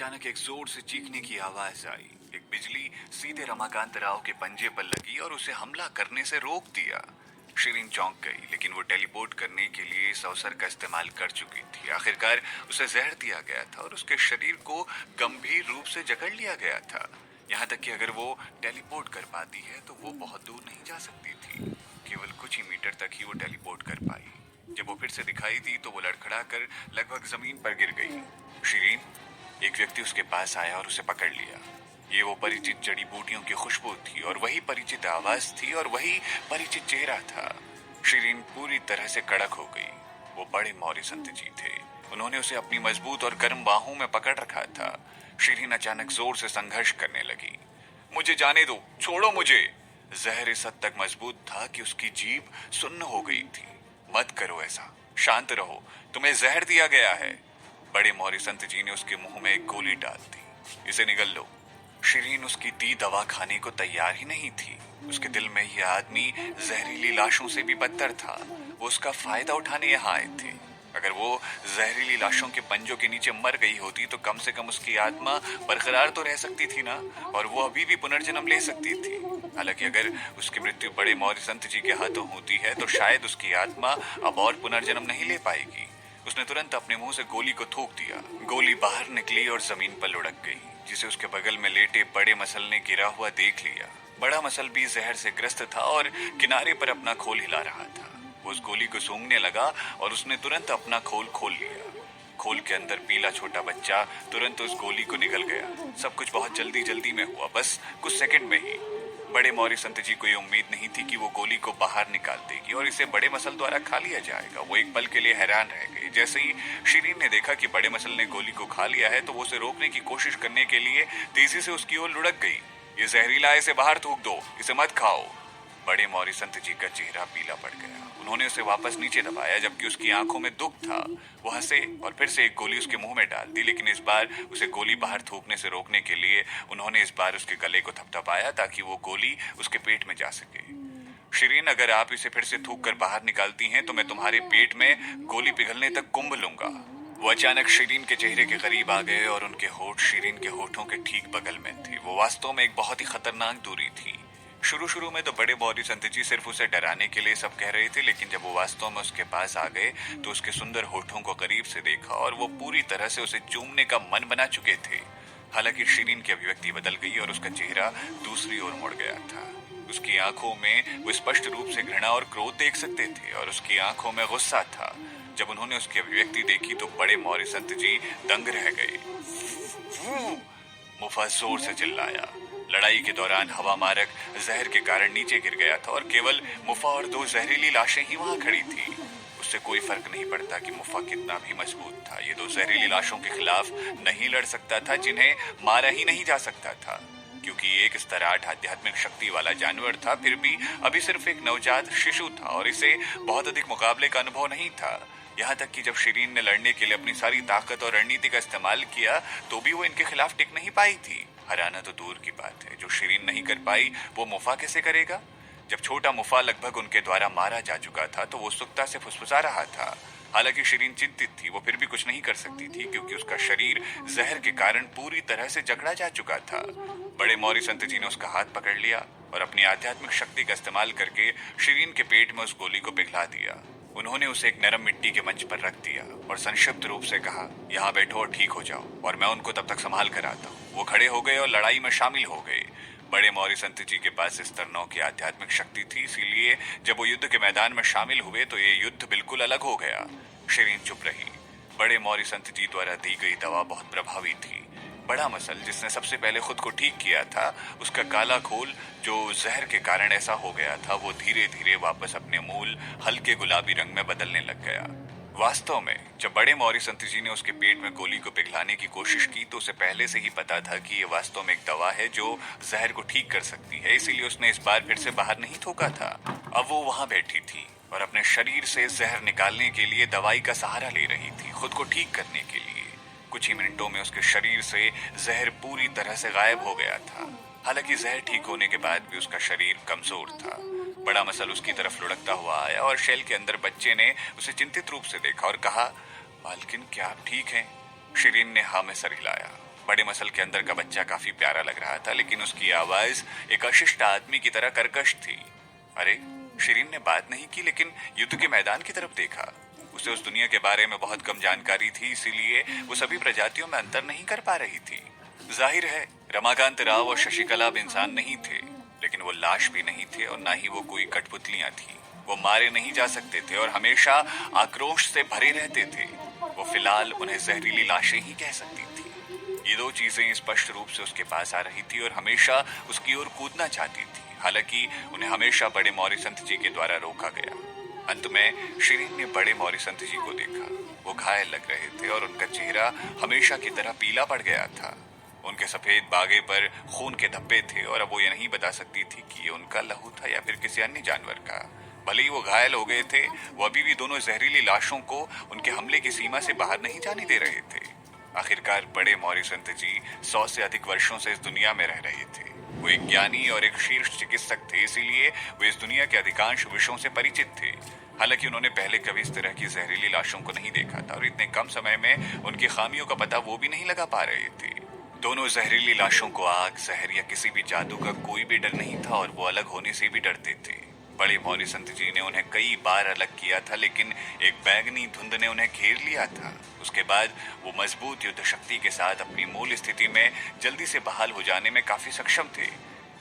अचानक एक जोर से चीखने की आवाज आई। एक बिजली सीधे रमाकांत राव के पंजे पर लगी और उसे हमला करने से रोक दिया। शिरीन चौंक गई, लेकिन वो टेलीपोर्ट करने के लिए इस अवसर का इस्तेमाल कर चुकी थी। आखिरकार उसे जहर दिया गया था और उसके शरीर को गंभीर रूप से जकड़ लिया गया था। यहाँ तक कि अगर वो टेलीपोर्ट कर पाती है तो वो बहुत दूर नहीं जा सकती थी। केवल कुछ ही मीटर तक ही वो टेलीपोर्ट कर पाई। जब वो फिर से दिखाई दी तो वो लड़खड़ा कर लगभग जमीन पर गिर गई। शिरीन, एक व्यक्ति उसके पास आया और उसे पकड़ लिया। ये वो परिचित जड़ी बूटियों की खुशबू थी और वही परिचित आवाज थी और वही परिचित चेहरा था। शिरीन पूरी तरह से कड़क हो गई। वो बड़े मौर्य संत जी थे। उन्होंने उसे अपनी मजबूत और गर्म बाहों में पकड़ रखा था। शिरीन अचानक जोर से संघर्ष करने लगी। मुझे जाने दो, छोड़ो मुझे। जहर इस हद तक मजबूत था कि उसकी जीभ सुन्न हो गई थी। मत करो ऐसा, शांत रहो, तुम्हें जहर दिया गया है। बड़े मौर्य संत जी ने उसके मुंह में एक गोली डाल दी। इसे निगल लो। शिरीन उसकी दी दवा खाने को तैयार ही नहीं थी। उसके दिल में यह आदमी जहरीली लाशों से भी बदतर था। वो उसका फायदा उठाने यहाँ आए थे। अगर वो जहरीली लाशों के पंजों के नीचे मर गई होती तो कम से कम उसकी आत्मा बरकरार तो रह सकती थी ना, और वो अभी भी पुनर्जन्म ले सकती थी। हालांकि अगर उसकी मृत्यु बड़े मौर्य संत जी के हाथों होती है तो शायद उसकी आत्मा अब और पुनर्जन्म नहीं ले पाएगी। उसने तुरंत अपने मुंह से गोली को थूक दिया। गोली बाहर निकली और जमीन पर लुढ़क गई, जिसे उसके बगल में लेटे बड़े मसल ने गिरा हुआ देख लिया। बड़ा मसल भी जहर से ग्रस्त था और किनारे पर अपना खोल हिला रहा था। वो उस गोली को सूंघने लगा और उसने तुरंत अपना खोल खोल लिया। खोल के अंदर पीला छोटा बच्चा तुरंत उस गोली को निगल गया। सब कुछ बहुत जल्दी जल्दी में हुआ, बस कुछ सेकंड में ही। बड़े मौर्य संत जी को ये उम्मीद नहीं थी कि वो गोली को बाहर निकाल देगी और इसे बड़े मसल द्वारा खा लिया जाएगा। वो एक पल के लिए हैरान रह गई। जैसे ही शिरीन ने देखा कि बड़े मसल ने गोली को खा लिया है तो वो उसे रोकने की कोशिश करने के लिए तेजी से उसकी ओर लुढ़क गई। ये जहरीला है, इसे बाहर थूक दो, इसे मत खाओ। बड़े मौर्य संत जी का चेहरा पीला पड़ गया। उन्होंने उसे वापस नीचे दबाया, जबकि उसकी आंखों में दुख था। वो हंसे और फिर से एक गोली उसके मुंह में डाल दी, लेकिन इस बार उसे गोली बाहर थूकने से रोकने के लिए उन्होंने इस बार उसके गले को थपथपाया ताकि वो गोली उसके पेट में जा सके। शिरीन, अगर आप इसे फिर से थूक कर बाहर निकालती हैं तो मैं तुम्हारे पेट में गोली पिघलने तक कुंभ लूंगा। वो अचानक शिरीन के चेहरे के करीब आ गए और उनके होठ शिरीन के होठों के ठीक बगल में थे। वो वास्तव में एक बहुत ही खतरनाक दूरी थी। शुरू में तो बड़े मौर्य संत जी सिर्फ उसे डराने के लिए सब कह रहे थे, लेकिन जब वो वास्तव में उसके पास आ गए तो उसके सुंदर होठों को करीब से देखा और वो पूरी तरह से उसे चूमने का मन बना चुके थे। हालांकि शिरीन की अभिव्यक्ति बदल गई और उसका चेहरा दूसरी ओर मुड़ गया था। उसकी आंखों में वो स्पष्ट रूप से घृणा और क्रोध देख सकते थे और उसकी आंखों में गुस्सा था। जब उन्होंने उसकी अभिव्यक्ति देखी तो बड़े मौर्य संत जी दंग रह गए। मुफा जोर से चिल्लाया। लड़ाई के दौरान हवा मारक जहर के कारण नीचे गिर गया था और केवल मुफा और दो जहरीली लाशें ही वहां खड़ी थी। उससे कोई फर्क नहीं पड़ता कि मुफा कितना भी मजबूत था। ये दो जहरीली लाशों के खिलाफ नहीं लड़ सकता था, जिन्हें मारा ही नहीं जा सकता था, क्योंकि एक स्तराट आध्यात्मिक शक्ति वाला जानवर था। फिर भी अभी सिर्फ एक नवजात शिशु था और इसे बहुत अधिक मुकाबले का अनुभव नहीं था। यहाँ तक कि जब शिरीन ने लड़ने के लिए अपनी सारी ताकत और रणनीति का इस्तेमाल किया तो भी वो इनके खिलाफ टिक नहीं पाई थी। हराना तो दूर की बात है, जो शिरीन नहीं कर पाई वो मुफा कैसे करेगा। जब छोटा मुफा लगभग उनके द्वारा मारा जा चुका था तो वो उत्सुकता से फुसफुसा रहा था। हालांकि शिरीन चिंतित थी। वो फिर भी कुछ नहीं कर सकती थी क्योंकि उसका शरीर जहर के कारण पूरी तरह से जकड़ा जा चुका था। बड़े मौर्य संत जी ने उसका हाथ पकड़ लिया और अपनी आध्यात्मिक शक्ति का इस्तेमाल करके शिरीन के पेट में उस गोली को पिघला दिया। उन्होंने उसे एक नरम मिट्टी के मंच पर रख दिया और संक्षिप्त रूप से कहा, यहाँ बैठो और ठीक हो जाओ और मैं उनको तब तक संभाल कर आता हूँ। वो खड़े हो गए और लड़ाई में शामिल हो गए। बड़े मौर्य संत जी के पास इस तरह की आध्यात्मिक शक्ति थी, इसीलिए जब वो युद्ध के मैदान में शामिल हुए तो ये युद्ध बिल्कुल अलग हो गया। शिरीन चुप रही। बड़े मौर्य संत जी द्वारा दी गई दवा बहुत प्रभावी थी। बड़ा मसल, जिसने सबसे पहले खुद को ठीक किया था, उसका काला खोल जो जहर के कारण ऐसा हो गया था, वो धीरे धीरे वापस अपने मूल हल्के गुलाबी रंग में बदलने लग गया। वास्तव में जब बड़े मौर्य संत जी ने उसके पेट में गोली को पिघलाने की कोशिश की तो उसे पहले से ही पता था कि ये वास्तव में एक दवा है जो जहर को ठीक कर सकती है, इसीलिए उसने इस बार फिर से बाहर नहीं थूका था। अब वो वहां बैठी थी और अपने शरीर से जहर निकालने के लिए दवाई का सहारा ले रही थी, खुद को ठीक करने के लिए। कुछ ही मिनटों में उसके शरीर से जहर पूरी तरह से गायब हो गया था। हालांकि जहर ठीक होने के बाद भी उसका शरीर कमजोर था। बड़ा मसल उसकी तरफ लुढ़कता हुआ आया और शेल के अंदर बच्चे ने उसे चिंतित रूप से देखा और कहा, मालकिन क्या आप ठीक हैं? शिरीन ने हाँ में सर हिलाया। बड़े मसल के अंदर का बच्चा काफी प्यारा लग रहा था, लेकिन उसकी आवाज एक अशिष्ट आदमी की तरह कर्कश थी। अरे, शिरीन ने बात नहीं की, लेकिन युद्ध के मैदान की तरफ देखा। उसे उस दुनिया के बारे में बहुत कम जानकारी थी, इसीलिए वो सभी प्रजातियों में अंतर नहीं कर पा रही थी। जाहिर है, रमाकांत राव और शशिकला अब इंसान नहीं थे, लेकिन वो लाश भी नहीं थे और ना ही वो कोई कठपुतलियां थी। वो मारे नहीं जा सकते थे और हमेशा आक्रोश से भरे रहते थे। वो फिलहाल उन्हें जहरीली लाशें ही कह सकती थी। ये दो चीजें स्पष्ट रूप से उसके पास आ रही थी और हमेशा उसकी ओर कूदना चाहती थी। हालांकि उन्हें हमेशा बड़े मौर्य संत जी के द्वारा रोका गया। अंत में शिरीन ने बड़े मौर्य संत जी को देखा। वो घायल लग रहे थे और उनका चेहरा हमेशा की तरह पीला पड़ गया था। उनके सफेद बागे पर खून के धब्बे थे और अब वो ये नहीं बता सकती थी कि ये उनका लहू था या फिर किसी अन्य जानवर का। भले ही वो घायल हो गए थे, वो अभी भी दोनों जहरीली लाशों को उनके हमले की सीमा से बाहर नहीं जाने दे रहे थे। आखिरकार बड़े मौर्य संत जी 100 से अधिक वर्षों से इस दुनिया में रह रहे थे। वो एक ज्ञानी और एक शीर्ष चिकित्सक थे, इसीलिए वो इस दुनिया के अधिकांश विषयों से परिचित थे। हालांकि उन्होंने पहले कभी इस तरह की जहरीली लाशों को नहीं देखा था और इतने कम समय में उनकी खामियों का पता वो भी नहीं लगा पा रहे थे। दोनों जहरीली लाशों को आग, जहर या किसी भी जादू का कोई भी डर नहीं था और वो अलग होने से भी डरते थे। बड़े मौर्य संत जी ने उन्हें कई बार अलग किया था, लेकिन एक बैगनी धुंध ने उन्हें घेर लिया था। उसके बाद वो मजबूत युद्ध शक्ति के साथ अपनी मूल स्थिति में जल्दी से बहाल हो जाने में काफी सक्षम थे।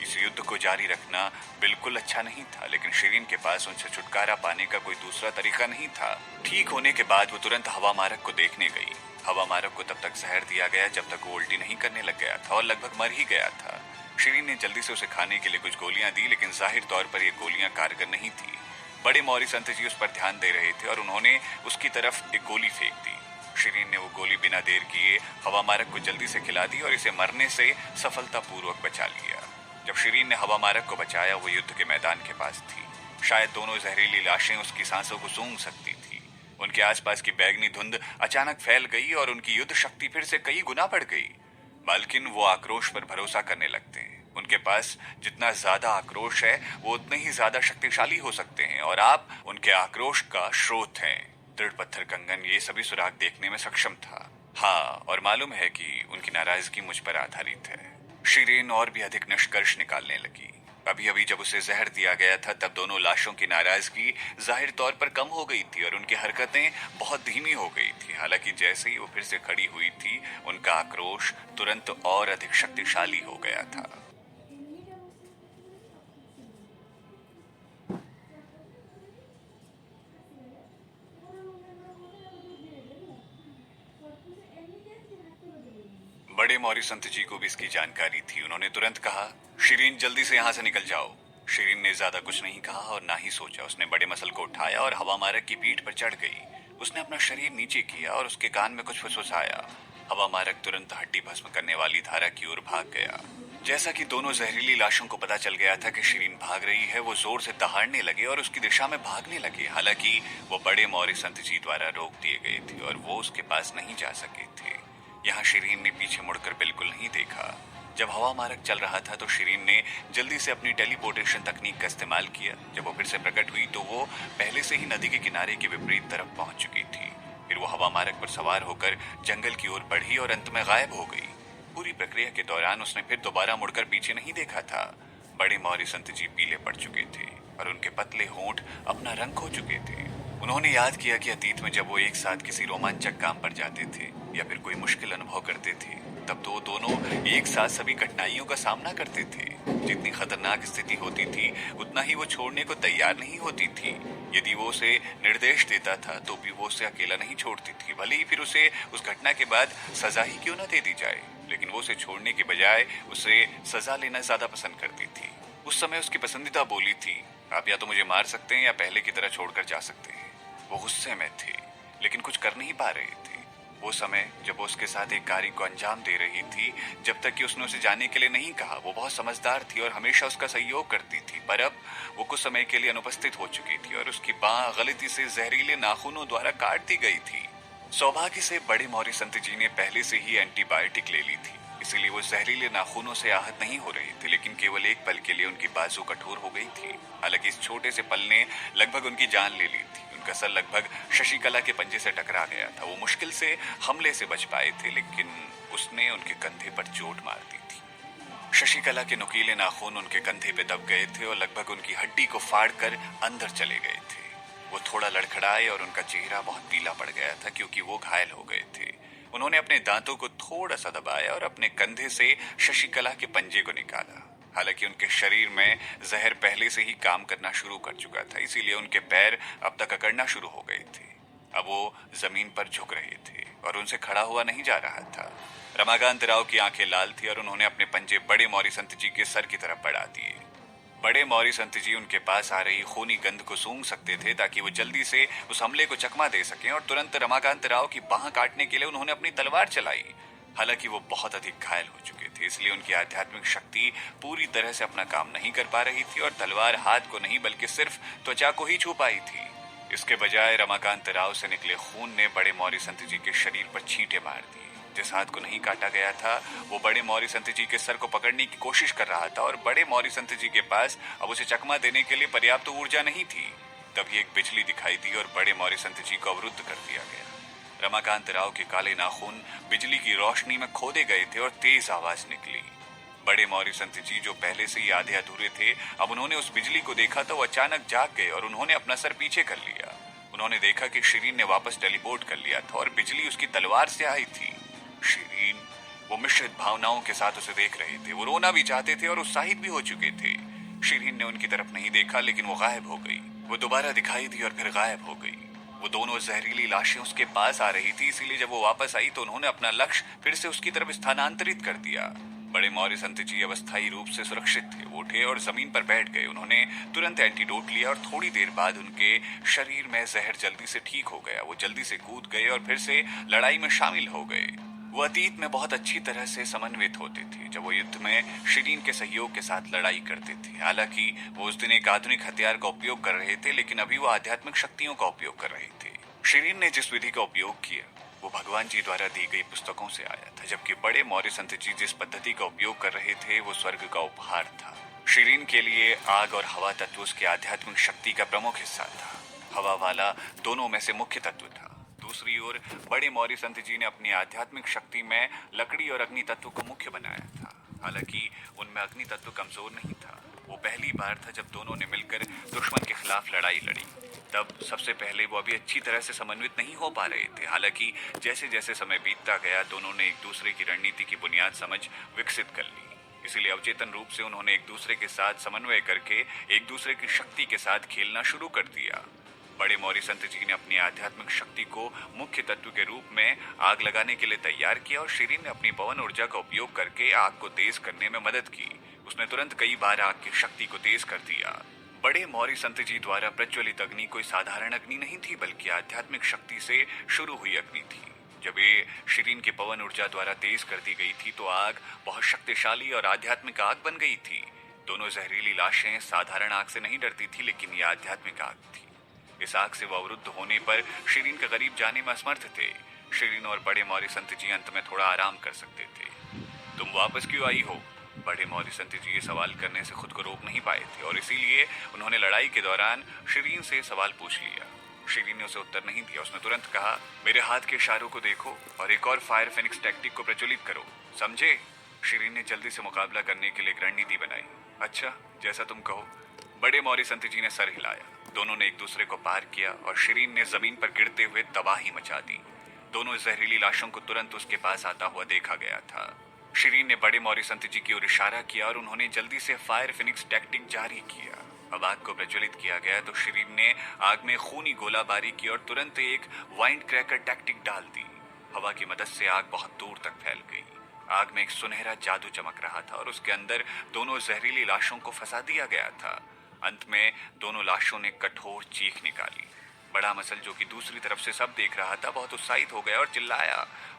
इस युद्ध को जारी रखना बिल्कुल अच्छा नहीं था, लेकिन शिरीन के पास उनसे छुटकारा पाने का कोई दूसरा तरीका नहीं था। ठीक होने के बाद वो तुरंत हवा मारक को देखने गई। हवा मारक को तब तक जहर दिया गया जब तक वो उल्टी नहीं करने लग गया था और लगभग मर ही गया था। शिरीन ने जल्दी से उसे खाने के लिए कुछ गोलियां दी, लेकिन जाहिर तौर पर ये गोलियां कारगर नहीं थी। बड़े मौर्य संत जी उस पर ध्यान दे रहे थे और उन्होंने उसकी तरफ एक गोली फेंक दी। शिरीन ने वो गोली बिना देर किए हवा मारक को जल्दी से खिला दी और इसे मरने से सफलतापूर्वक बचा लिया। जब शिरीन ने हवा मारक को बचाया, वो युद्ध के मैदान के पास थी। शायद दोनों जहरीली लाशें उसकी सांसों को सूंघ सकती थी। उनके आसपास की बैगनी धुंध अचानक फैल गई और उनकी युद्ध शक्ति फिर से कई गुना बढ़ गई। मालकिन, वो आक्रोश पर भरोसा करने लगते हैं। उनके पास जितना ज्यादा आक्रोश है, वो उतने ही ज्यादा शक्तिशाली हो सकते हैं और आप उनके आक्रोश का स्रोत हैं। दृढ़ पत्थर कंगन ये सभी सुराग देखने में सक्षम था। हाँ, और मालूम है कि उनकी नाराजगी मुझ पर आधारित है। शिरीन और भी अधिक निष्कर्ष निकालने लगी। अभी अभी जब उसे जहर दिया गया था, तब दोनों लाशों की नाराजगी जाहिर तौर पर कम हो गई थी और उनकी हरकतें बहुत धीमी हो गई थी। हालांकि जैसे ही वो फिर से खड़ी हुई थी, उनका आक्रोश तुरंत और अधिक शक्तिशाली हो गया था। बड़े मौर्य संत जी को भी इसकी जानकारी थी। उन्होंने तुरंत कहा, शिरीन जल्दी से यहाँ से निकल जाओ। शिरीन ने ज्यादा कुछ नहीं कहा और ना ही सोचा। उसने बड़े मसल को उठाया और हवा मारक की पीठ पर चढ़ गई। उसने अपना शरीर नीचे किया और उसके कान में कुछ फुसफुसाया। हवा मारक तुरंत हड्डी भस्म करने वाली धारा की ओर भाग गया। जैसा कि दोनों जहरीली लाशों को पता चल गया था कि शिरीन भाग रही है, वो जोर से दहाड़ने लगे और उसकी दिशा में भागने लगे। हालांकि वो बड़े मौर्य संत जी द्वारा रोक दिए गए थे और वो उसके पास नहीं जा सके थे। यहाँ शिरीन ने पीछे मुड़कर बिल्कुल नहीं देखा। जब हवा मारक चल रहा था तो शिरीन ने जल्दी से अपनी टेलीपोर्टेशन तकनीक का इस्तेमाल किया। जब वो फिर से प्रकट हुई तो वो पहले से ही नदी के किनारे की विपरीत तरफ पहुंच चुकी थी। फिर वो हवा मारक पर सवार होकर जंगल की ओर बढ़ी और अंत में गायब हो गई। पूरी प्रक्रिया के दौरान उसने फिर दोबारा मुड़कर पीछे नहीं देखा था। बड़े मौर्य संत जी पीले पड़ चुके थे और उनके पतले होंठ अपना रंग खो चुके थे। उन्होंने याद किया कि अतीत में जब वो एक साथ किसी रोमांचक काम पर जाते थे या फिर कोई मुश्किल अनुभव करते थे, तब तो दोनों एक साथ सभी कठिनाइयों का सामना करते थे। जितनी खतरनाक स्थिति होती थी, उतना ही वो छोड़ने को तैयार नहीं होती थी। यदि वो उसे निर्देश देता था तो भी वो उसे अकेला नहीं छोड़ती थी, भले ही फिर उसे उस घटना के बाद सजा ही क्यों न दे दी जाए। लेकिन वो उसे छोड़ने के बजाय उसे सजा लेना ज्यादा पसंद करती थी। उस समय उसकी पसंदीदा बोली थी, आप या तो मुझे मार सकते हैं या पहले की तरह छोड़कर जा सकते हैं। वो गुस्से में थे, लेकिन कुछ कर नहीं पा रहे थे। वो समय जब वो उसके साथ एक कार्य को अंजाम दे रही थी, जब तक कि उसने उसे जाने के लिए नहीं कहा। वो बहुत समझदार थी और हमेशा उसका सहयोग करती थी, पर अब वो कुछ समय के लिए अनुपस्थित हो चुकी थी और उसकी बांह गलती से जहरीले नाखूनों द्वारा काट दी गई थी। सौभाग्य से बड़े मौर्य संत जी ने पहले से ही एंटीबायोटिक ले ली थी, इसीलिए वो जहरीले नाखूनों से आहत नहीं हो रही थी। लेकिन केवल एक पल के लिए उनकी बाजू कठोर हो गई थी। हालांकि इस छोटे से पल ने लगभग उनकी जान ले ली थी। उनका सर लगभग शशिकला के पंजे से टकरा गया था। वो मुश्किल से हमले से बच पाए थे, लेकिन उसने उनके कंधे पर चोट मार दी थी। शशिकला के नुकीले नाखून उनके कंधे पे दब गए थे और लगभग उनकी हड्डी को फाड़कर अंदर चले गए थे। वो थोड़ा लड़खड़ाए और उनका चेहरा बहुत पीला पड़ गया था क्योंकि वो घायल हो गए थे। उन्होंने अपने दांतों को थोड़ा सा दबाया और अपने कंधे से शशिकला के पंजे को निकाला। हालांकि उनके शरीर में जहर पहले से ही काम करना शुरू कर चुका था, इसीलिए उनके पैर अब तक अकड़ना शुरू हो गए थे। अब वो जमीन पर झुक रहे थे और उनसे खड़ा हुआ नहीं जा रहा था। रमाकांत राव की आंखें लाल थी और उन्होंने अपने पंजे बड़े मौर्य संत जी के सर की तरफ बढ़ा दिए। बड़े मौर्य संत जी उनके पास आ रही खूनी गंध को सूंघ सकते थे ताकि वो जल्दी से उस हमले को चकमा दे सकें, और तुरंत रमाकांत राव की बाह काटने के लिए उन्होंने अपनी तलवार चलाई। हालांकि वो बहुत अधिक घायल हो चुके थे, इसलिए उनकी आध्यात्मिक शक्ति पूरी तरह से अपना काम नहीं कर पा रही थी और तलवार हाथ को नहीं बल्कि सिर्फ त्वचा को ही छू पाई थी। इसके बजाय रमाकांत राव से निकले खून ने बड़े मौर्य संत जी के शरीर पर छींटे मार दी। जिस हाथ को नहीं काटा गया था वो बड़े मौर्य संत जी के सर को पकड़ने की कोशिश कर रहा था और बड़े मौर्य संत जी के पास अब उसे चकमा देने के लिए पर्याप्त ऊर्जा नहीं थी। तभी एक बिजली दिखाई दी और बड़े मौर्य संत जी को अवरुद्ध कर दिया गया। रमाकांत राव के काले नाखून बिजली की रोशनी में खोदे गए थे और तेज आवाज निकली। बड़े मौर्य संत जी जो पहले से ही आधे अधूरे थे, अब उन्होंने उस बिजली को देखा तो वो अचानक जाग गए और उन्होंने अपना सर पीछे कर लिया। उन्होंने देखा कि शिरीन ने वापस टेलीपोर्ट कर लिया था और बिजली उसकी तलवार से आई थी। शिरीन, वो मिश्रित भावनाओं के साथ उसे देख रहे थे। वो रोना भी चाहते थे और उत्साहित भी हो चुके थे। शिरीन ने उनकी तरफ नहीं देखा, लेकिन वो गायब हो गई। वो दोबारा दिखाई दी और फिर गायब हो गई। वो दोनों जहरीली लाशें उसके पास आ रही थी, इसीलिए जब वो वापस आई तो उन्होंने अपना लक्ष्य फिर से उसकी तरफ स्थानांतरित कर दिया। बड़े मौर्य संत जी अब अस्थायी रूप से सुरक्षित थे। वो उठे और जमीन पर बैठ गए। उन्होंने तुरंत एंटीडोट लिया और थोड़ी देर बाद उनके शरीर में जहर जल्दी से ठीक हो गया। वो जल्दी से कूद गए और फिर से लड़ाई में शामिल हो गए। वो अतीत में बहुत अच्छी तरह से समन्वित होते थे जब वो युद्ध में शिरीन के सहयोग के साथ लड़ाई करते थे। हालांकि वो उस दिन एक आधुनिक हथियार का उपयोग कर रहे थे, लेकिन अभी वो आध्यात्मिक शक्तियों का उपयोग कर रहे थे। शिरीन ने जिस विधि का उपयोग किया वो भगवान जी द्वारा दी गई पुस्तकों से आया था, जबकि बड़े मौर्य संत जी जिस पद्धति का उपयोग कर रहे थे वो स्वर्ग का उपहार था। शिरीन के लिए आग और हवा तत्व उसके आध्यात्मिक शक्ति का प्रमुख हिस्सा था। हवा वाला दोनों में से मुख्य तत्व था। दूसरी ओर बड़े मौर्य संत जी ने अपनी आध्यात्मिक शक्ति में लकड़ी और अग्नि तत्व को मुख्य बनाया था। हालांकि उनमें अग्नि तत्व कमजोर नहीं था। वो पहली बार था जब दोनों ने मिलकर दुश्मन के खिलाफ लड़ाई लड़ी। तब सबसे पहले वो अभी अच्छी तरह से समन्वित नहीं हो पा रहे थे। हालांकि जैसे जैसे समय बीतता गया दोनों ने एक दूसरे की रणनीति की बुनियाद समझ विकसित कर ली। इसीलिए अवचेतन रूप से उन्होंने एक दूसरे के साथ समन्वय करके एक दूसरे की शक्ति के साथ खेलना शुरू कर दिया। बड़े मौर्य संत जी ने अपनी आध्यात्मिक शक्ति को मुख्य तत्व के रूप में आग लगाने के लिए तैयार किया और शिरीन ने अपनी पवन ऊर्जा का उपयोग करके आग को तेज करने में मदद की। उसने तुरंत कई बार आग की शक्ति को तेज कर दिया। बड़े मौर्य संत जी द्वारा प्रज्वलित अग्नि कोई साधारण अग्नि नहीं थी, बल्कि आध्यात्मिक शक्ति से शुरू हुई अग्नि थी। जब ये शिरीन की पवन ऊर्जा द्वारा तेज कर दी गई थी तो आग बहुत शक्तिशाली और आध्यात्मिक आग बन गई थी। दोनों जहरीली लाशें साधारण आग से नहीं डरती थी, लेकिन ये आध्यात्मिक आग थी। इस आग से वो अवरुद्ध होने पर शिरीन के करीब जाने में असमर्थ थे। शिरीन और बड़े मौर्य संत जी अंत में थोड़ा आराम कर सकते थे। तुम वापस क्यों आई हो? बड़े मौर्य संत जी ये सवाल करने से खुद को रोक नहीं पाए थे और इसीलिए उन्होंने लड़ाई के दौरान शिरीन से सवाल पूछ लिया। शिरीन ने उसे उत्तर नहीं दिया। उसने तुरंत कहा, मेरे हाथ के इशारों को देखो और एक और फायर फिनिक्स टैक्टिक को प्रज्वलित करो, समझे? शिरीन ने जल्दी से मुकाबला करने के लिए एक रणनीति बनाई। अच्छा, जैसा तुम कहो। बड़े मौर्य संत जी ने सर हिलाया। दोनों ने एक दूसरे को पार किया और शिरीन ने जमीन पर गिरते हुए तबाही मचा दी। दोनों जहरीली लाशों को तुरंत उसके पास आता हुआ देखा गया था। शिरीन ने बड़े मौर्य संत जी की ओर इशारा किया और उन्होंने जल्दी से फायर फिनिक्स टैक्टिक जारी किया। अब आग को प्रज्वलित किया गया तो शिरीन ने आग में खूनी गोलाबारी की और तुरंत एक वाइंड क्रैकर टैक्टिक डाल दी। हवा की मदद से आग बहुत दूर तक फैल गई। आग में एक सुनहरा जादू चमक रहा था और उसके अंदर दोनों जहरीली लाशों को फंसा दिया गया था। अंत में दोनों लाशों ने कठोर चीख निकाली। बड़ा मसल जो कि दूसरी तरफ से सब देख रहा था बहुत उत्साहित हो गया और चिल्लाया,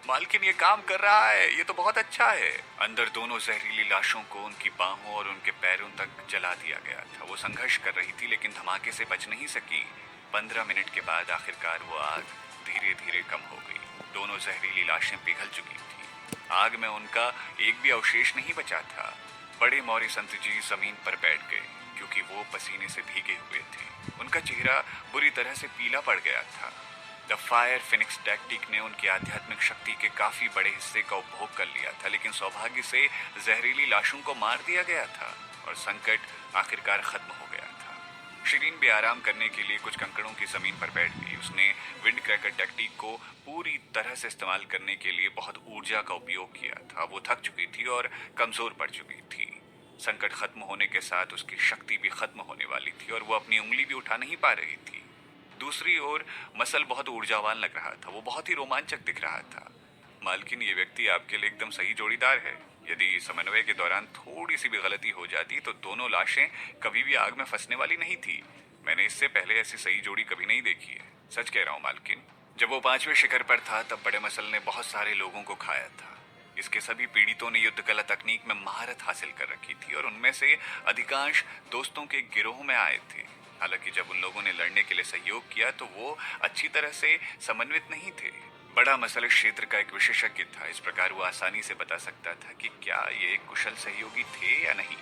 मालकिन ये काम कर रहा है, ये तो बहुत अच्छा है। अंदर दोनों जहरीली लाशों को उनकी बाहों और उनके पैरों तक जला दिया गया था। वो संघर्ष कर रही थी लेकिन धमाके से बच नहीं सकी। 15 मिनट के बाद आखिरकार वो आग धीरे धीरे कम हो गई। दोनों जहरीली लाशें पिघल चुकी थी। आग में उनका एक भी अवशेष नहीं बचा था। बड़े मौर्य संत जी जमीन पर बैठ गए क्योंकि वो पसीने से भीगे हुए थे। उनका चेहरा बुरी तरह से पीला पड़ गया था। द फायर फिनिक्स टैक्टिक ने उनकी आध्यात्मिक शक्ति के काफी बड़े हिस्से का उपभोग कर लिया था, लेकिन सौभाग्य से जहरीली लाशों को मार दिया गया था और संकट आखिरकार खत्म हो गया था। शिरीन भी आराम करने के लिए कुछ कंकड़ों की जमीन पर बैठ गई। उसने विंड क्रैकर टैक्टिक को पूरी तरह से इस्तेमाल करने के लिए बहुत ऊर्जा का उपयोग किया था। वो थक चुकी थी और कमजोर पड़ चुकी थी। संकट खत्म होने के साथ उसकी शक्ति भी खत्म होने वाली थी और वो अपनी उंगली भी उठा नहीं पा रही थी। दूसरी ओर मसल बहुत ऊर्जावान लग रहा था। वो बहुत ही रोमांचक दिख रहा था। मालकिन, ये व्यक्ति आपके लिए एकदम सही जोड़ीदार है। यदि समन्वय के दौरान थोड़ी सी भी गलती हो जाती तो दोनों लाशें कभी भी आग में फंसने वाली नहीं थी। मैंने इससे पहले ऐसी सही जोड़ी कभी नहीं देखी है। सच कह रहा हूँ मालकिन। जब वो 5वें शिखर पर था तब बड़े मसल ने बहुत सारे लोगों को खाया था। इसके सभी पीड़ितों ने युद्ध कला तकनीक में महारत हासिल कर रखी थी और उनमें से अधिकांश दोस्तों के गिरोह में आए थे। हालांकि जब उन लोगों ने लड़ने के लिए सहयोग किया तो वो अच्छी तरह से समन्वित नहीं थे। बड़ा मसल इस क्षेत्र का एक विशेषज्ञ था। इस प्रकार वो आसानी से बता सकता था कि क्या ये एक कुशल सहयोगी थे या नहीं।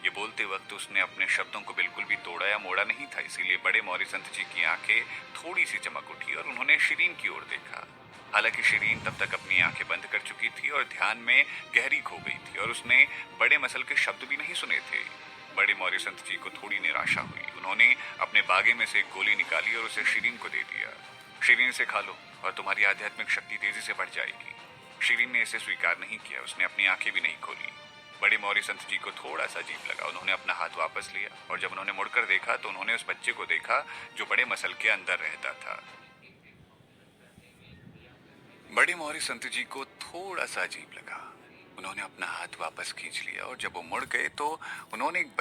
ये बोलते वक्त उसने अपने शब्दों को बिल्कुल भी तोड़ा या मोड़ा नहीं था। इसीलिए बड़े मौर्य संत जी की आंखें थोड़ी सी चमक उठी और उन्होंने शिरीन की ओर देखा। हालांकि शिरीन तब तक अपनी आंखें बंद कर चुकी थी और ध्यान में गहरी खो गई थी और उसने बड़े मसल के शब्द भी नहीं सुने थे। बड़े मौर्य संत जी को थोड़ी निराशा हुई। उन्होंने अपने बागे में से एक गोली निकाली और उसे शिरीन को दे दिया। शिरीन से खा लो और तुम्हारी आध्यात्मिक शक्ति तेजी से बढ़ जाएगी। शिरीन ने इसे स्वीकार नहीं किया। उसने अपनी आंखें भी नहीं खोली। बड़े मौर्य संत जी को थोड़ा सा अजीब लगा। उन्होंने अपना हाथ वापस लिया और जब उन्होंने मुड़कर देखा तो उन्होंने उस बच्चे को देखा जो बड़े मसल के अंदर रहता था। बड़े मौर्य संत जी को थोड़ा सा अजीब लगा। उन्होंने अपना हाथ वापस खींच लिया और जब वो मुड़ गए तो उन्होंने एक